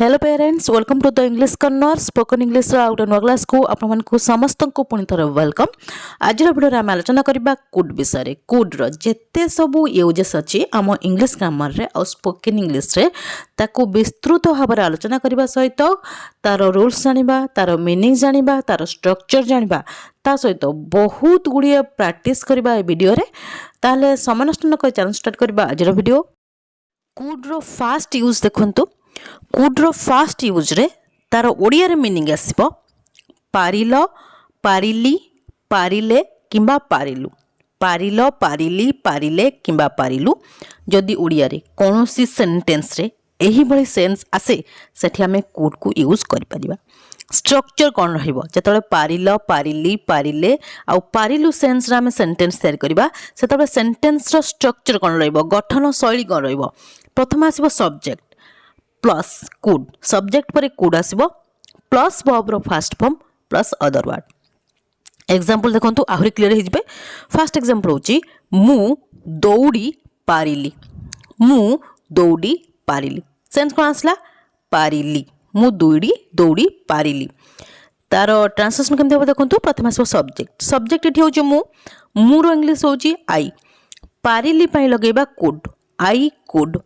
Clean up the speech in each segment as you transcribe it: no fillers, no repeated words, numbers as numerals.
Hello parents welcome to the English corner spoken English आउट नुआ class को आपण समस्त को पुणी थर वेलकम। आज भिडियो आम आलोचना करबा कुड विषय कुड रो जेते सबु यूजेस अछि आम इंग्लिश ग्रामर रे और स्पोकन इंग्लिश रे ताको विस्तृत भाव आलोचना करबा सहित तार रूल्स जानिबा तार मीनिंग जानिबा तार स्ट्रक्चर जानिबा ता सहित बहुत गुड़िए प्रैक्टिस करबा ए वीडियो रे। ताले समय नष्ट न कर चैनल स्टार्ट करबा आज वीडियो। कुड रो फास्ट यूज देखंतु कुड रो फास्ट यूज रे तार ओडिया रे मीनिंग आसीबो पारिलो पारिली पारिले किंबा पारिलु पारिलो पारिली पारिले किंबा पारिलु। जदि ओडिया रे कोनोसी सेंटेंस रे एही भली सेंस आसे सेठी हमें कुड को यूज करि परिबा। स्ट्रक्चर कौन रहिबो जेतले पारिलो पारिली पारिले आ पारिलु सेंस रे हमें सेंटेंस तैयार करबा सेतले सेंटेंस रो स्ट्रक्चर कौन रहिबो गठन शैली कौन रहिबो। प्रथम आसीबो सब्जेक्ट प्लस कुड सब्जेक्ट पर कुड आसीबो प्लस वर्ब रो fast form plus other word. Example देखंतु आहुरी क्लियर हो जिवे। फर्स्ट एग्जांपल होची मु दौड़ी पारिली मु दौड़ी पारिली सेंस कोन आसला पारिली मु दौड़ी पारिली। तार ट्रांसलेशन केमते हो देखंतु प्रथम आसीबो सब्जेक्ट सब्जेक्ट एठी होची मु रो इंग्लिश होची आई पारिली पई लगेबा कुड आई कुड।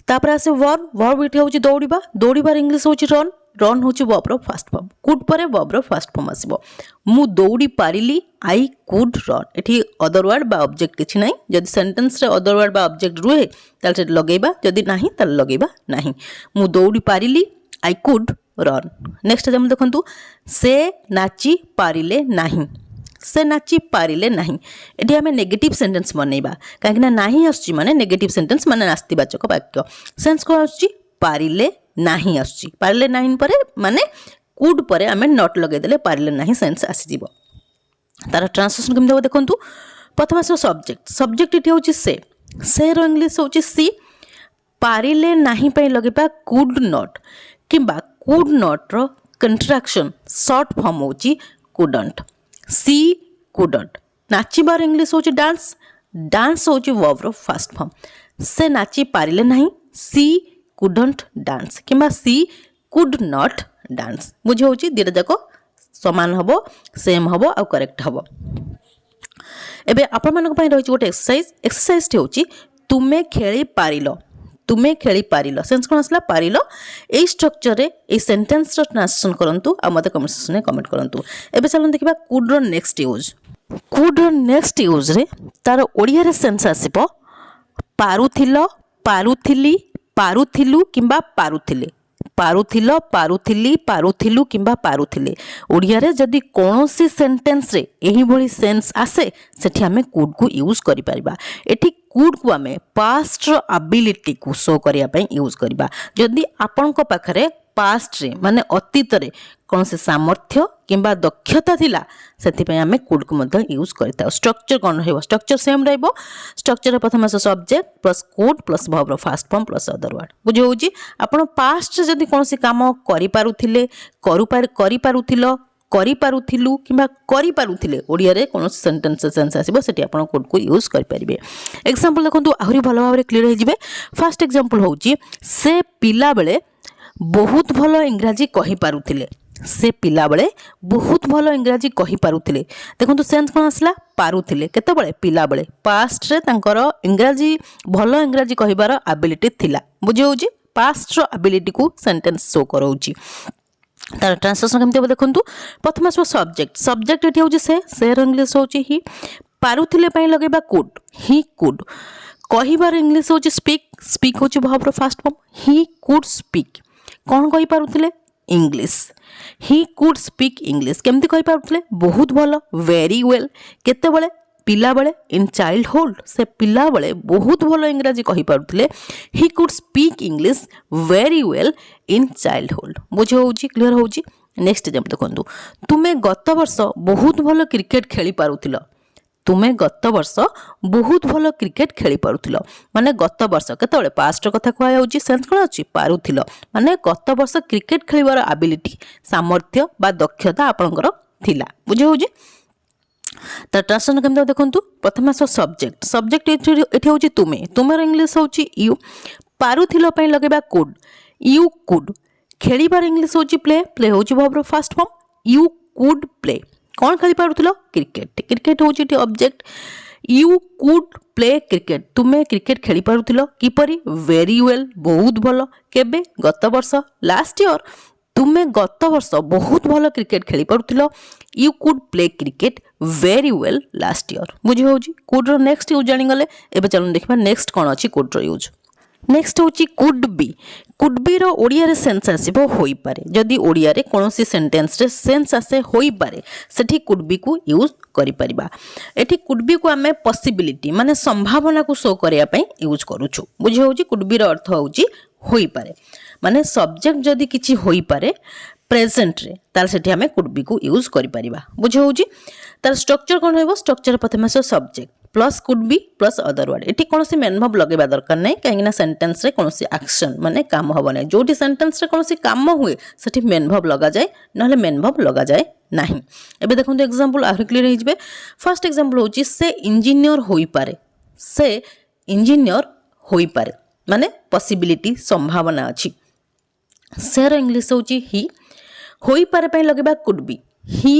तापर आसे वर्ब वर्ब एठी होची दौड़ीबा दौड़ीबार इंग्लिश होची रन रन होची वर्ब रो फास्ट फॉर्म कुड परे वर्ब रो फास्ट फॉर्म आसीबो मु दौड़ी पारिली आई कुड रन। एठी अदर वर्ड बा ऑब्जेक्ट किछि नै जदि सेंटेंस रे अदर वर्ड बा ऑब्जेक्ट रुहे ताल से लगेबा जदि नाही ताल लगेबा नाही। मु दौड़ी पारिली I could run. Next example देखंतु से नाची पारिले नाही से नाची पारिले नाही। एठी हमें नेगेटिव सेंटेंस बनेबा काहे ना नाही आछी माने नेगेटिव सेंटेंस माने नास्तिबाचक वाक्य सेंस को आछी पारिले नाही आछी पारिले नाही परे माने कुड परे हमें नॉट लगे देले पारिले नाही सेंस आसी जीवो। तार ट्रांसलेशन केम देबो देखंतु प्रथम आसो सब्जेक्ट सब्जेक्ट एठी होची से रो इंग्लिश होची सी पारिले नाही पई लगेबा कुड नॉट किंबा कुड नॉट रो कंट्राक्शन शॉर्ट फॉर्म होची कुडंट सी कुडंट। नाचिबार इंग्लिश होची डांस डांस होची वर्ब रो फास्ट फॉर्म से नाची पारिले नाही सी कुडंट डांस किंबा सी कुड नॉट डांस। बुझे होची दिटा जाको समान हबो सेम हबो आ करेक्ट हबो। एबे आपण मानक पई रहिची गोटे एक्सरसाइज होची तुमे खेली पारिलो तुमे खेली पारिलो सेंस कोन आसला पारिलो। ए स्ट्रक्चर रे ए सेंटेंस रो ट्रांसलेशन करंतु आ मते कमेंट सेक्शन में कमेंट करंतु। एबे चलन देखिबा कुड रो नेक्स्ट यूज कुड रो नेक्स्ट यूज रे तार ओडिया रे सेंस आसीबो पारुथिलो पारुथिली पारुथिलु किंबा पारुथिले पारुथिलो पारुथिली पारुथिलु किंबा पारुथिले। ओडिया रे जदि कोनोसी सेंटेंस रे एही भली सेंस आसे सेठी हमें कुड को यूज करि परिबा। एठी कुड को हमें पास्ट रो एबिलिटी को शो करिया पई यूज करिबा। जदि आपन को पाखरे पास्ट रे माने अतीत रे कोन से सामर्थ्य किंबा दक्षता थिला सेति पई हमें कुड को मध्य यूज करता। स्ट्रक्चर कोन रहबो स्ट्रक्चर सेम रहबो स्ट्रक्चर प्रथम subject plus could plus verb रो fast form plus other word. बुझे होची आपण पास्ट जदि कोनसी काम करि पारुथिले करि पारुथिलो करि पारुथिलु किंबा करि पारुथिले ओडिया रे कोनसी सेंटेंस सेंस आसीबो सेठी आपण कुड को यूज करि परिबे। एग्जांपल देखंतु आहुरी भलो भाबरे क्लियर हो जिवे। फर्स्ट एग्जांपल होची से पिला बेले बहुत भलो इंग्रजी कहि पारुथिले से पिला बेले बहुत भलो इंग्रजी कहि पारुथिले। देखंतु सेंस कोन आसला पारुथिले केते बेले पिला बेले पास्ट रे तांकर इंग्रजी भलो इंग्रजी कहिबार एबिलिटी थिला। बुझे होची पास्ट रो एबिलिटी को सेंटेंस शो करौची। तार ट्रांसलेशन केमते देखंतु प्रथम आसो सब्जेक्ट सब्जेक्ट एठी होची से रो इंग्लिश होची ही पारुथिले पई लगेबा कुड ही कुड। कहिबार इंग्लिश होची स्पीक स्पीक होची वर्ब रो fast form he could speak कौन कहि पारुथिले English he could speak English केमती कहि पारुथिले बहुत भलो वेरी वेल केते बेले पिला बेले इन चाइल्डहुड से पिला बेले बहुत भलो इंग्रजी कहि पारुथिले he could speak English very well in childhood. बुझे होची क्लियर होची। नेक्स्ट एग्जांपल देखंतु तुमे गत वर्ष बहुत भलो क्रिकेट खेली पारुथिलो तुमे गत वर्ष बहुत भलो क्रिकेट खेली पारुथिलो माने गत वर्ष केतेबेले पास्ट कथा कहया होची सेंस कोन अछि पारुथिलो माने गत वर्ष क्रिकेट खेलिबार एबिलिटी सामर्थ्य बा दक्षता आपनकर थिला। बुझे होची। त ट्रांसलेशन केमते देखंतु प्रथम सब्जेक्ट सब्जेक्ट एठी होची तुमे तुमेर इंग्लिश होची यू पारुथिलो पई लगेबा कुड यू कुड खेलिबार इंग्लिश होची प्ले प्ले होची verb first form you could play कौन खेली पारुथिलो क्रिकेट क्रिकेट होची T object you could play cricket तुम्हें क्रिकेट खेली पारुथिलो किपरि वेरी वेल बहुत भलो केबे गत वर्ष लास्ट ईयर तुम्हें गत वर्ष बहुत भल क्रिकेट खेली पारुथिलो you could play cricket very well last year बुझी होची कुड रो नेक्स्ट यूज जानि गले एबे चलो देखबा नेक्स्ट कोन अछि कुड रो यूज नेक्स्ट होची कुड बी रो ओडिया रे सेंस आसीबो होई पारे जदी ओडिया रे कोनोसी सेंटेंस रे सेंस आसे होई पारे सेठी कुड बी को यूज करि परिबा एठी कुड बी को हमें पॉसिबिलिटी माने संभावना को शो करिया पई यूज करूछु बुझी होची कुड बी रो अर्थ होची होई पारे माने सब्जेक्ट जदी किछि होई पारे प्रेजेंट रे तार सेठी हमें कुड बी को यूज करि परिबा बुझी होची तार स्ट्रक्चर कोन होइबो स्ट्रक्चर प्रथमे subject plus could be plus other word eighty कौन मेन भाव लगे दरकार नहीं कहीं सेंटेंस रे कौन एक्शन माने काम हम ना जो सेंटेंस रे कौन काम हुए सेठी मेन भाव लगा जाए ना मेन भाव लगा जाए नहीं एबे देखो एग्जांपल आहुरी क्लियर हो जिवे फर्स्ट एग्जांपल होची से इंजीनियर होई पारे से इंजीनियर होई पारे माने पॉसिबिलिटी संभावना अछि से रो इंग्लिश होची ही होई पारे पई लगेबा could be he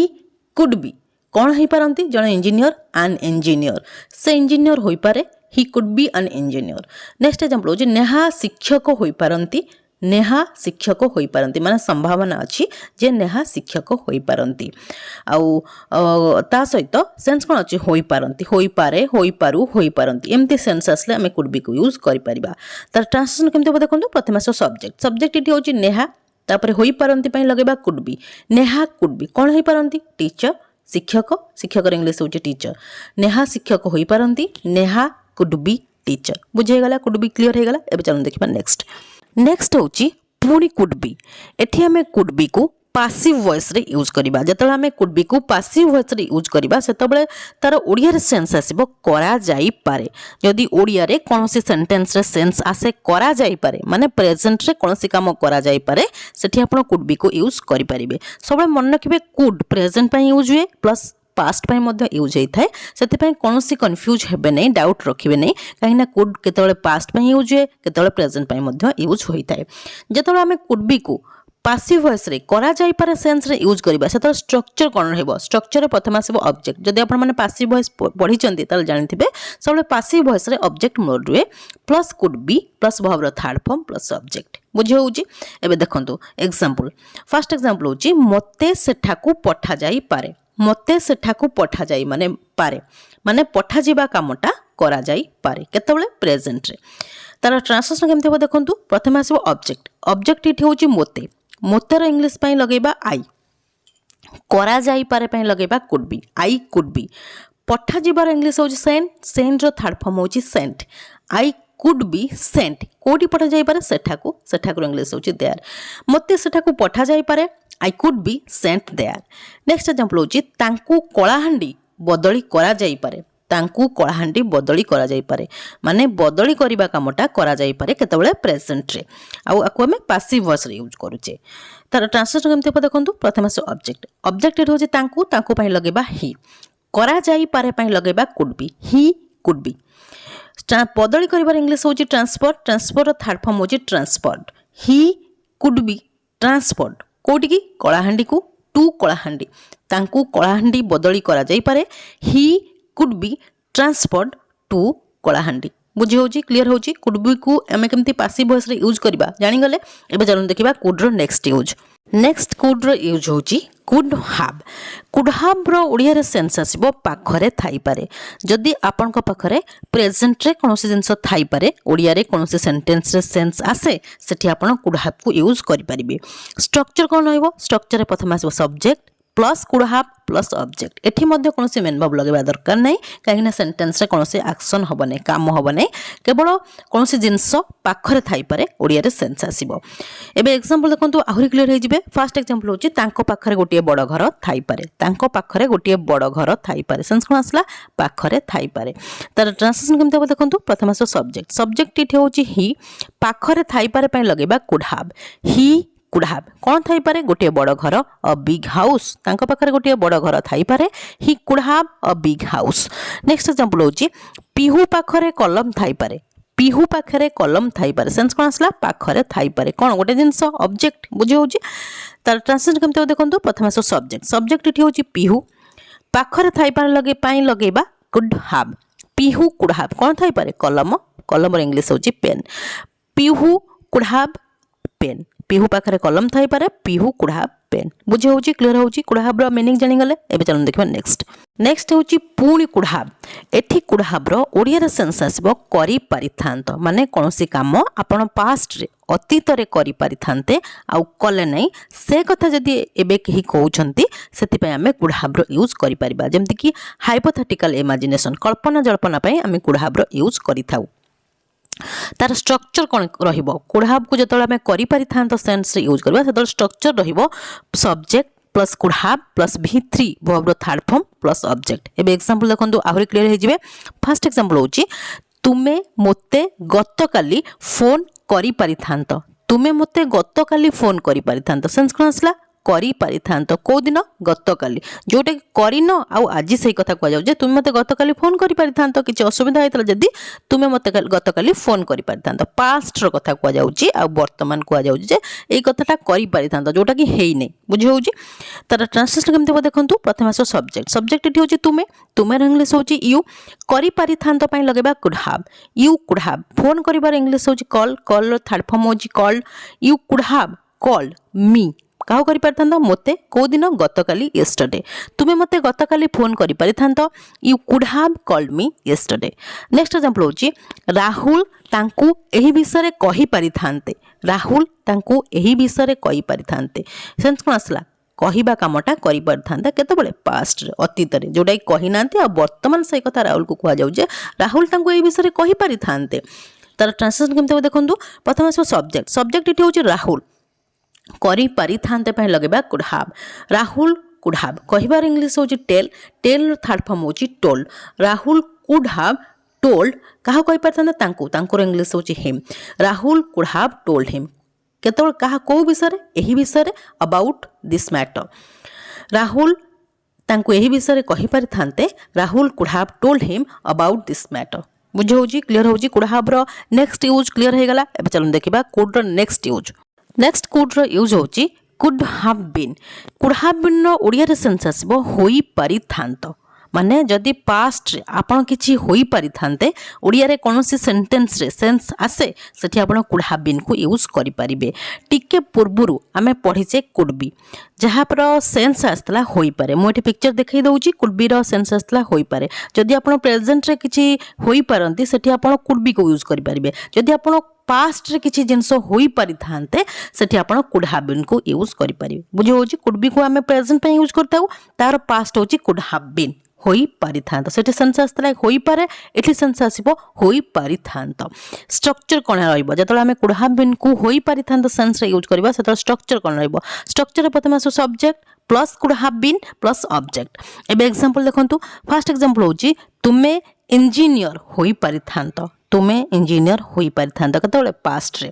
could be कौन हो पारती जड़े इंजीनियर एन इंजीनियर से इंजीनियर हो पारे he could be an engineer next example हो नेहा शिक्षक हो पारती नेहा शिक्षक हो पारती माने संभावना अच्छी जे नेहा शिक्षक हो पारती आउ ता सहित सेंस कौन अच्छी हो पारती हो पारे हो पारू हो पारती एमती सेंस आसले आम कुड बी को यूज कर पारिबा तार ट्रांसलेशन केमती हो देखो प्रथम सब्जेक्ट सब्जेक्ट ये होची नेहा तापर हो पारती पई लगेबा could be Neha could be कौन हो पारती टीचर शिक्षक शिक्षक इंग्लिश होची टीचर नेहा शिक्षक हो पारती नेहा कुड बी टीचर बुझेगला कुड बी क्लियर हो गला एबे चलो देखिबा नेक्स्ट नेक्स्ट होची पुणी कुड बी एठी हमें कुड बी को पासिव वॉइस रे यूज करिबा जतले हमें कुड बी को पासिव वॉइस रे यूज करिबा सेतबेले तार ओडिया रे सेंस आसीबो करा जाई पारे जदी ओडिया रे कोनोसी सेंटेंस रे सेंस आसे करा जाई पारे माने प्रेजेंट रे कोनोसी काम करा जाई पारे सेठी आपण कुड बी को यूज करि परिबे सबले मन रखिबे कुड प्रेजेंट पई यूज हुए प्लस पास्ट पई मध्य यूज होता है सेति पई कोनोसी कंफ्यूज हेबे नै डाउट रखिबे नै काहेना कुड केतबेले पास्ट पई यूज हुए केतबेले प्रेजेंट पई मध्य यूज होता है जतबेले हमें कुड बी को पासिव वॉइस रे करा जाई पारे सेंस रे यूज करिबा सेतर स्ट्रक्चर कोन रहबो स्ट्रक्चर रे प्रथम आसीबो ऑब्जेक्ट जदि आपण माने पासिव वॉइस पढी चंती ताल जानिथिबे सबले पासिव वॉइस रे ऑब्जेक्ट मोड रे plus could be plus verb रो थर्ड फॉर्म प्लस ऑब्जेक्ट बुझे होउची एबे देखंतु एग्जांपल फर्स्ट एग्जांपल होउची मते सेठाकू पठा जाई पारे मते सेठाकू पठा जाई माने पठा जीवा कामटा करा जाई पारे केतबेले प्रेजेंट रे तार ट्रांसलेशन केमते हो देखंतु प्रथम आसीबो ऑब्जेक्ट ऑब्जेक्ट इठी होउची मोते मोतेर इंग्लिश पई लगेबा आई करा जाई पारे पई लगेबा could be I could be पठा जीवार इंग्लिश होची सेंड सेंड रो थर्ड फॉर्म होची sent I could be sent कोडी पठा जाई पारे सेठाकू इंग्लिश होची देयर मते सेठाकू पठा जाई पारे I could be sent there next example होची तांकू कଳାହାଣ୍ଡି बदली करा जाई पारे तांकू कଳାହାଣ୍ଡି बदली करा जाई पारे माने बदली करिबा कामटा करा जाई पारे केतबेले प्रेजेंट रे आउ आकु हमें पासिव वॉइस रे यूज करूचे तार ट्रांसलेशन केमते पय देखंतु प्रथम से ऑब्जेक्ट ऑब्जेक्ट एट होचे तांकू पय लगेबा ही करा जाई पारे पय लगेबा could be he could be बदली करिबार इंग्लिश होची ट्रांसफर रो थर्ड फॉर्म होची transferred he could be transferred कोटी की कଳାହାଣ୍ଡି को टू कଳାହାଣ୍ଡି तांकू कଳାହାଣ୍ଡି बदली करा जाई पारे he could be transferred to Kalahandi बुझी होची क्लियर होची कुड बी को एमे केमती पासिव वॉइस रे यूज करबा जानि गले एबे चलो देखिबा कुड रो नेक्स्ट कुड रो यूज होची कुड हाव रो ओडिया रे सेंस आसीबो पाखरे थाई पारे जदी आपन को पाखरे प्रेजेंट रे कोनोसी जिंस थाई पारे ओडिया रे कोनोसी सेंटेंस रे सेंस आसे सेठी आपन कुड हाव को यूज करि परिबे स्ट्रक्चर कोन होइबो स्ट्रक्चर रे प्रथम आसीबो subject plus could have plus object एठी मध्ये कोनोसी मेन भाव लगेबा दरकार नै काहेना सेंटेंस रे कोनोसी एक्शन होबो नै काम होबो नै केवल कोनोसी जिंस पाखरे थाई पारे ओडिया रे सेंस आसीबो एबे एग्जांपल देखंतु आहुरी क्लियर हे जिवे फर्स्ट एग्जांपल होची तांको पाखरे गोटिए बड़ घर थाई पारे तांको पाखरे गोटिए बड़ घर थाई पारे सेंस कोन आसला पाखरे थाई पारे तार ट्रांसलेशन केमते हो देखंतु प्रथम आसो सब्जेक्ट इथे होची ही पाखरे थाई पारे पय लगेबा कुड हाव ही कुड हाव कौन थाई पारे गोटे बड़ घर अ बिग हाउस तांको पाखरे गोटे बड़ घर थाई पारे he could have a big house next example होची पिहू पाखरे कलम थाई पारे पिहू पाखे कलम थाई पारे सेंस कौन आसला पाखरे थाई पारे कौन गोटे जिनस ऑब्जेक्ट बुझी होउची तार ट्रांसलेशन केमते देखंतु प्रथम आसो सब्जेक्ट सब्जेक्ट इठी होउची पिहू पाखरे थाई पारे लगे पाई लगेबा could have Pihu could have कौन थाई पारे कलम कलम र इंग्लिश होउची pen Pihu could have pen Pihu पाखरे कलम थाई पारे पिहू कुड हैव पेन बुझी होउची क्लियर होउची कुड हैव रो मीनिंग जानि गले एबे चलन देखबा नेक्स्ट होउची पुणी कुड हैव एठी कुड हैव रो ओडिया रे सेंस आसीबो करि पारिथांत माने कोनोसी काम आपण पास्ट रे अतीत रे करि पारिथांते आउ कले नै से कथा जदी एबे केही कहउछंती सेति पय हमें कुड हैव रो यूज करि परिबा जेमति कि हाइपोथेटिकल इमेजिनेशन कल्पना जल्पना पय हमें कुड हैव रो यूज करि थाउ तार स्ट्रक्चर कौन रहिबो कुड हैव को जतले हमें करि पारिथांत सेंस रे यूज करबा सेतल स्ट्रक्चर रहिबो subject plus could have plus V3 verb रो थर्ड फॉर्म प्लस ऑब्जेक्ट एबे एग्जांपल देखंतु आहुरी क्लियर हे जिवे फर्स्ट एग्जांपल होची तुमे मोते गतकाली फोन करि पारिथांत तुमे मोते गतकाली फोन करि पारिथांत सेंस कोन आसला करि पारिथांत को दिन गतकाली जोटे करिनो आउ आज सही कथा कह जाउ जे तुम मते गतकाली फोन करि पारिथांत किछ असुविधा हेतला जदी तुमे मते गतकाली फोन करि पारिथांत पास्ट रो कथा कह जाउची आ वर्तमान कह जाउची जे एई कथाटा करि पारिथांत जोटा कि हेई नै बुझी होउची तार ट्रांसलेशन केमते देखंतु प्रथम आसो सब्जेक्ट सब्जेक्ट इठी होची तुमे तुमे र इंग्लिश होची यू करि पारिथांत पय लगेबा could have you could have phone करिबार इंग्लिश होची कॉल कॉल रो थर्ड फॉर्म होची called you could have called me काहो करि पारथांत मोते को दिन गतकाली यस्टरडे तुमे मते गतकाली फोन करि पारिथांत you could have called me yesterday next example होची राहुल तांकू एही विषय रे कहि पारिथांते राहुल तांकू एही विषय रे कहि पारिथांते सेंस कोन आसला कहिबा कामटा करि पारथांता केते बळे पास्ट रे अतीत रे जोडा कहि नांते आ वर्तमान सही कथा राहुल को कुआ जाउ जे राहुल तांकू एही विषय रे कहि पारिथांते तार ट्रांसलेशन केमते देखंतु प्रथम आसो सब्जेक्ट सब्जेक्ट इठी होची राहुल करि पारिथांते पय लगेबा could have Rahul could have कहिबार इंग्लिश होची टेल टेल थर्ड फॉर्म होची told Rahul could have told काहा कहि पारथांता तांकू तांकर इंग्लिश होची him Rahul could have told him केतबेल काहा को विषय रे एही विषय रे अबाउट दिस मैटर राहुल तांकू एही विषय रे कहि पारथांते Rahul could have told him about this matter बुझे होची क्लियर होची कुड हैव रो नेक्स्ट यूज क्लियर हे गला एबे चलन देखिबा कुड रो नेक्स्ट यूज नेक्स्ट कुड रो यूज होची कुड हैव बीन रो ओडिया रे सेंस आसीबो होई पारिथांत माने जदि पास्ट रे आपण किछि होई पारिथांते ओडिया रे कोनोसी सेंटेंस रे सेंस आसे सेठी आपण कुड हैव बीन को यूज करि परिबे टिके पूर्वरु आमे पढिचे कुड बी जहा पर सेंस आस्तला होई पारे मो एठी पिक्चर देखाई दउची कुड बी रो सेंस आस्तला होई पारे जदि आपण प्रेजेंट रे किछि होई पारंती सेठी आपण कुड बी को यूज करि परिबे जदि आपण पास्ट रे किछि जिंस होई पारिथांते सेठी आपण कुड हैव बीन को यूज करि परिबे बुझी होची कुड बी को आमे प्रेजेंट पे यूज करताउ तार पास्ट होची कुड हैव बीन होई पारिथांत सेठी सेंस आस्तला होई पारे एठी सेंस आसीबो होई पारिथांत स्ट्रक्चर कोन रहइबो जतले हमें कुड हैव बीन को होई पारिथांत सेंस रे यूज करबा सेतले स्ट्रक्चर कोन रहइबो स्ट्रक्चर रे प्रथम आसो subject plus could have been plus object एबे एग्जांपल देखंतु फर्स्ट एग्जांपल होची तुमे इंजीनियर होई पारिथांत तुमे इंजीनियर होई पारिथांत केतबेले पास्ट रे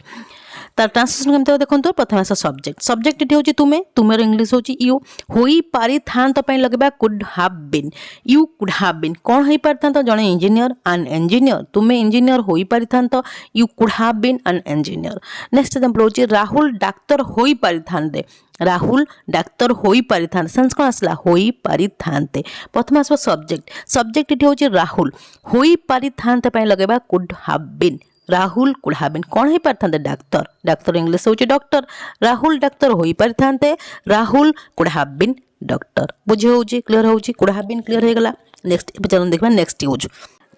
तार ट्रांसलेशन केमते देखंतु प्रथम आसो सब्जेक्ट सब्जेक्ट इठी होची तुमे तुमेर इंग्लिश होची यू होई पारिथांत पय लगेबा could have been you could have been कोन होई पारिथांत जणे इंजीनियर एन इंजीनियर तुमे इंजीनियर होई पारिथांत you could have been an engineer next example होची राहुल डाक्टर होई पारिथांते राहुल डाक्टर होई पारिथांते सेंस कोन आसला होई पारिथांते प्रथम आसो सब्जेक्ट सब्जेक्ट इठी होची राहुल होई पारिथांते पय लगेबा could have been Rahul could have been कोन होई पारिथांते डाक्टर डाक्टर इंग्लिश होची डॉक्टर राहुल डाक्टर होई पारिथांते Rahul could have been doctor बुझे होची क्लियर होची कुड हैव बीन क्लियर हे गला नेक्स्ट चलन देखबा नेक्स्ट यूज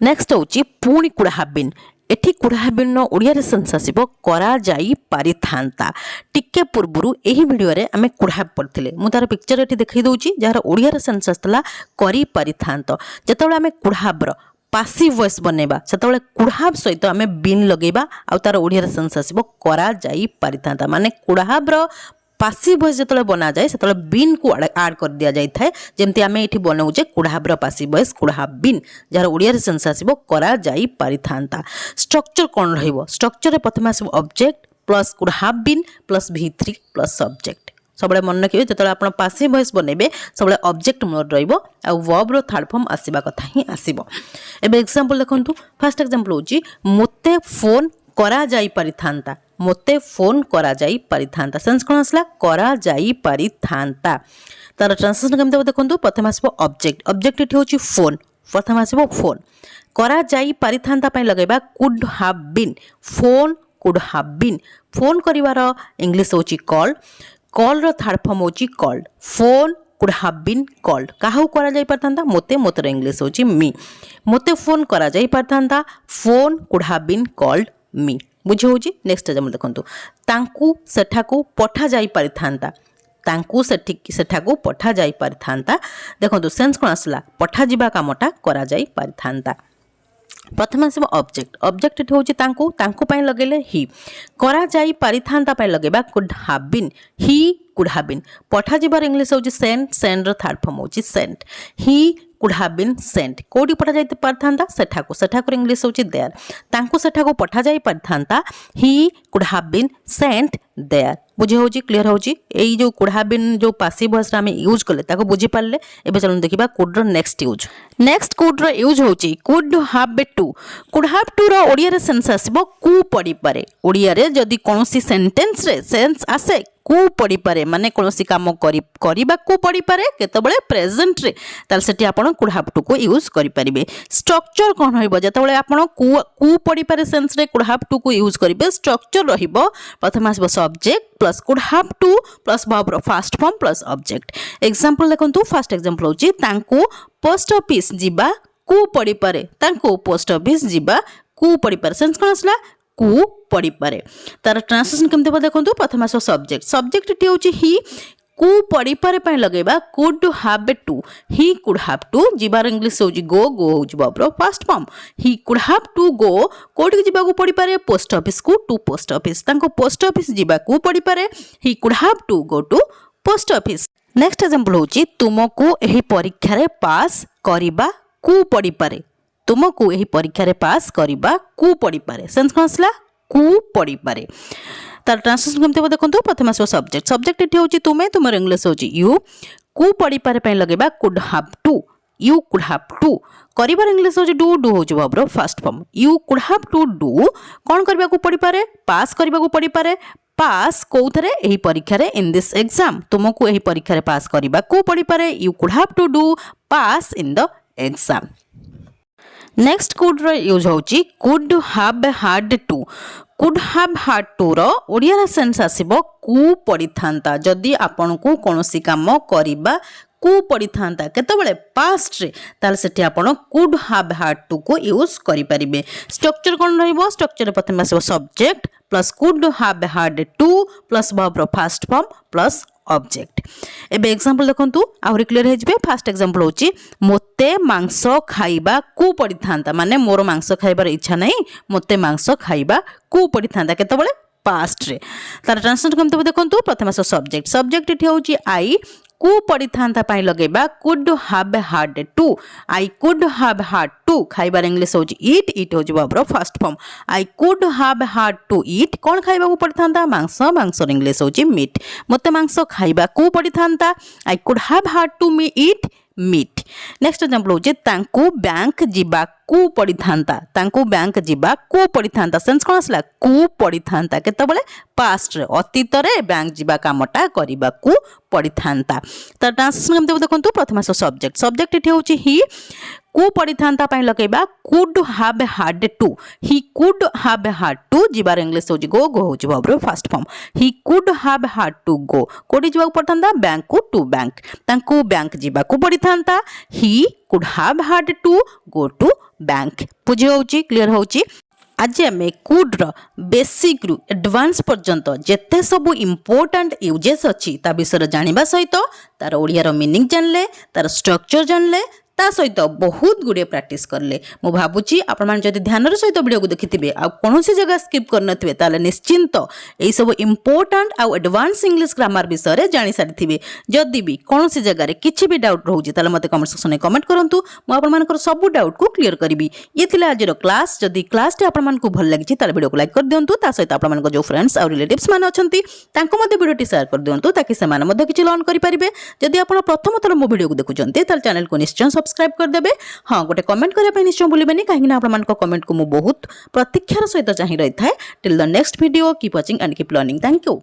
नेक्स्ट होची पुणी कुड हैव बीन एठी कुड हैव बीन नो ओडिया रे सेंस आसीबो करा जाई पारिथांता टिके पूर्वरु एही वीडियो रे हमें कुड हैव पढ़थिले मु तार पिक्चर एठी देखाई दउची जहार ओडिया रे सेंस आस्तला करी पारिथांत जतबेले हमें कुड हैव रो पासिव वॉइस बनेबा सेतबेले कुड हैव सहित हमें बीन लगेबा आ तार ओडिया रे सेंस आसीबो करा जाई पारिथांता माने कुड हैव रो पासिव वॉइस जतले बना जाए सेतले बीन को ऐड कर दिया जाय थाए जेमति आमे एठी बनाउचे कुड हैव रो passive voice could have been जार ओडिया रे सेंस आसीबो करा जाई पारिथांता स्ट्रक्चर कोन रहइबो स्ट्रक्चर रे प्रथम आसीबो object plus could have been plus V3 plus subject सब मन रखिए जो आप पासिव वॉइस बनइबे सब ऑब्जेक्ट मोड रहिबो आ वर्ब रो थर्ड फॉर्म आसीबा कथा ही आसीबो। एबे एग्जांपल देखंतु फर्स्ट एग्जांपल होची मोते फोन करा जाई परिथांता। मोते फोन करा जाई परिथांता सेंस कोन आसला करा जाई परिथांता। तार ट्रांसलेशन केमते देखंतु प्रथम आसीबो ऑब्जेक्ट ऑब्जेक्ट इठी होची फोन प्रथम आसीबो फोन करा जाई परिथांता पय लगेबा could have been phone could have been phone करिवार इंग्लिश होची कॉल कॉल रो थर्ड फॉर्म होची called phone could have been called काहू करा जाई परथांता मोते मोतर इंग्लिश होची मी मोते फोन करा जाई परथांता phone could have been called me बुझे होची। नेक्स्ट एग्जांपल देखंतु तांकू सेठाकू पठा जाई परिथांता तांकू सेठाकू पठा जाई परिथांता देखंतु सेंस कोन आसला पठा जिबा कामटा करा जाई परिथांता। प्रथम आसब ऑब्जेक्ट ऑब्जेक्ट इट होची तांकू तांकू पय लगेले ही करा जाई परिथांता पय लगेबा could have been he could have been पठा जिबार इंग्लिश होची सेंड सेंड रो थर्ड फॉर्म होची sent he could have been sent कोडी पठा जाई परथांता सेठाकू सेठाकू इंग्लिश होची देयर तांकू सेठाकू पठा जाई परथांता he could have been sent there बुझे होची क्लियर होची। एई जो कुड हैव बीन जो पासिव वॉइस रा हम यूज करले ताको बुझी पारले एबे चलो देखिबा कुड रो नेक्स्ट कुड रो यूज होची could have could have to रो ओडिया रे सेंस आसीबो कु पडी पारे ओडिया रे जदी कोनोसी सेंटेंस रे सेंस आसे कु पड़ी पारे माने कोनोसी काम करिबा को पड़ी पारे केतबळे प्रेजेंट रे ताल सेठी आपण कुड हैव टू को यूज करि परिबे। स्ट्रक्चर कोन होइबो जेतबळे आपण कु पड़ी पारे सेंस रे कुड हैव टू को यूज करिबे स्ट्रक्चर रहिबो प्रथम आसबो subject plus could have to plus verb रो first form plus object. Example देखंतु फर्स्ट एग्जांपल होची तांकू पोस्ट ऑफिस जिबा कु पड़ी पारे तांकू पोस्ट ऑफिस जिबा कु पड़ी पारे सेंस कोन आसला कु पड़ी पारे। तार ट्रांसलेशन केमते देखंतु प्रथम आसो सब्जेक्ट सब्जेक्ट इटी होची ही कु पड़ी पारे पय लगेबा could have to he could have to जिबार इंग्लिश होची गो गो होची वर्ब रो first form he could have to go कोठी जिबा को पड़ी पारे पोस्ट ऑफिस को टू पोस्ट ऑफिस तांको पोस्ट ऑफिस जिबा को पड़ी पारे he could have to go to post office. Next example होची तुमको एही परीक्षा रे पास करिबा कु पड़ी पारे तुमको एही परीक्षा रे पास करिबा कु पड़ी पारे सेंस कोन आसला कु पड़ी पारे। तार ट्रांसलेशन केमते देखंतु प्रथम आसो सब्जेक्ट सब्जेक्ट इठी होची तुमे तुमर इंग्लिश होची यू कु पड़ी पारे पय लगेबा could have to you could have to करिबार इंग्लिश होची डू डू होची वर्ब रो first form you could have to do कोन करबा को पड़ी पारे पास करबा को पड़ी पारे पास कोथरे एही परीक्षा रे इन दिस एग्जाम तुमको एही परीक्षा रे पास करबा को पड़ी पारे you could have to do pass in the exam. Next could रो यूज होची कुड हैव हार्ड टू रो ओडिया रे सेंस आसीबो कु पड़ी थांता जदी आपन को कोनोसी काम करिबा कु पड़ी थांता केतबेले पास्ट रे ताल सेठी आपन कुड हैव हार्ड टू को यूज करि परिबे। स्ट्रक्चर कोन रहइबो स्ट्रक्चर रे प्रथम आसीबो subject plus could have had to plus verb रो फर्स्ट फॉर्म प्लस ऑब्जेक्ट। एबे एग्जांपल देखंतु आउरी क्लियर हे जिबे फर्स्ट एग्जांपल होची मोते मांस खाइबा कु पड़ी थांता माने मोर मांस खाइबार इच्छा नै मोते मांस खाइबा कु पड़ी थांता केतबेले पास्ट रे। तार ट्रांसलेशन केमते देखंतु प्रथम आसो सब्जेक्ट सब्जेक्ट इठी होची आई कु पड़ी थांता पय लगेबा could have had to I could have had to खाइबार इंग्लिश होची ईट ईट होची वर्ब रो first form I could have had to eat कोन खाइबा को पड़ी थांता मांस मांस रो इंग्लिश होची मीट मते मांस खाइबा को पड़ी थांता I could have had to me eat meat. Next example होची तांकू बैंक जिबा कु पड़ी थांता तांकू बैंक जिबा कु पड़ी थांता सेंस कोन आसला कु पड़ी थांता केतबेले पास्ट रे अतीत रे बैंक जिबा कामटा करिबा कु पड़ी थांता। त ट्रांसलेशन केमते देखंतु प्रथम आसो सब्जेक्ट सब्जेक्ट इठी होची ही कु पड़ी थांता पय लगेबा could have had to he could have had to जिबार इंग्लिश होची गो गो होची वर्ब रो first form he could have had to go कोडी जिबा पड़ी थांता बैंक को टू बैंक तांकू बैंक जिबा को पड़ी थांता he could have had to go to bank बुझे होची क्लियर होची। आज आम कुड रो बेसिक रु एडवांस पर्यंत जेते सबु इम्पोर्टेंट यूजेस अच्छी ता विषय जानिबा सहित तार ओडिया रो मीनिंग जानले तार स्ट्रक्चर जानले ता सहित बहुत गुड़े प्रैक्टिस करले मु भाबुची आपण माने जदि ध्यान सहित वीडियो को देखिथिबे आ कोनोसी जगह स्किप करनथिबे ताले निश्चिंत एई सब इंपोर्टेंट आ एडवांस इंग्लिश ग्रामर विषय रे जानि सारिथिबे जदि भी कोनोसी जगह रे किछि भी डाउट रहउची ताले मते कमेंट सेक्शन में कमेंट करंतु मु आपण मानकर सब डाउट को क्लियर करबी ये थिला आजर क्लास जदि क्लास टे आपण मानकु भल लागिची ताले वीडियो को लाइक कर दियंतु ता सहित आपण मानक जो फ्रेंड्स और रिलेटिव्स मान अछंती तांको मते वीडियो टी शेयर कर दियंतु ताकि से मान मते किछि लर्न करि परिबे जदि आपण प्रथम थर मो वीडियो को देखुचंती ताले चैनल को निश्चय सब्सक्राइब कर देबे हां गोटे कमेंट करिया पय निश्चय भूलिबेनी काहे ना आपण मानक कमेंट को मु बहुत प्रतीक्षार सहित चाहि रही थाए till the next video keep watching and keep learning thank you.